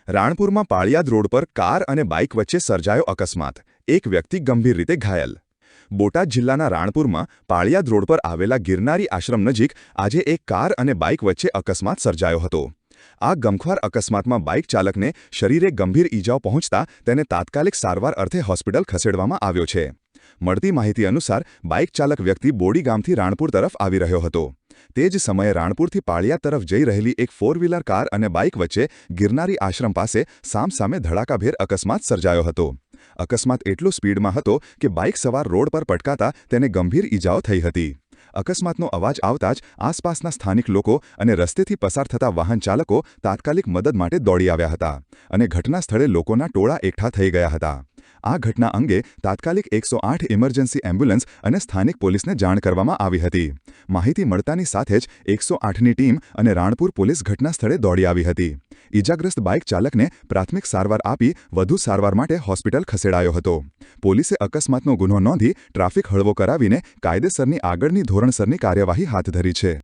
રાણપુરમાં Paliyad road પર car અને bike વચ્ચે સર્જાયો અકસ્માત. એક વ્યક્તિ ગંભીર રીતે ઘાયલ. બોટાદ જિલ્લાના રાણપુરમાં પાળિયાદ રોડ પર આવેલા ગિરનારી આશ્રમ નજીક આજે એક કાર અને બાઇક વચ્ચે અકસ્માત સર્જાયો હતો. આ ગમખ્વાર અકસ્માતમાં બાઇક ચાલકને શરીરે ગંભીર ઈજાઓ પહોંચતા તેને તાત્કાલિક સારવાર અર્થે હોસ્પિટલ ખસેડવામાં આવ્યો છે. મળતી માહિતી અનુસાર બાઇક ચાલક વ્યક્તિ બોડી ગામથી રાણપુર તરફ આવી રહ્યો હતો. તે જ સમયે રાણપુરથી પાળિયાદ તરફ જઈ રહેલી એક ફોર વ્હીલર કાર અને બાઇક વચ્ચે ગિરનારી આશ્રમ પાસે સામસામે ધડાકાભેર અકસ્માત સર્જાયો હતો. અકસ્માત એટલો સ્પીડમાં હતો કે બાઇક સવાર રોડ પર પટકાતા તેને ગંભીર ઈજાઓ થઈ હતી. અકસ્માતનો અવાજ આવતા જ આસપાસના સ્થાનિક લોકો અને રસ્તેથી પસાર થતા વાહન ચાલકો તાત્કાલિક મદદ માટે દોડી આવ્યા હતા અને ઘટના સ્થળે લોકોના ટોળા એકઠા થઈ ગયા હતા. આ ઘટના અંગે તાત્કાલિક 108 ઇમરજન્સી એમ્બ્યુલન્સ અને સ્થાનિક પોલીસને જાણ કરવામાં આવી હતી. માહિતી મળતાની સાથે જ 108ની ટીમ અને રાણપુર પોલીસ ઘટના સ્થળે દોડી આવી હતી. ઈજાગ્રસ્ત બાઇક ચાલકને પ્રાથમિક સારવાર આપી વધુ સારવાર માટે હોસ્પિટલ ખસેડાયો હતો. પોલીસે અકસ્માતનો ગુનો નોંધી ટ્રાફિક હળવો કરાવીને કાયદેસરની આગળની ધોરણસરની કાર્યવાહી હાથ ધરી છે.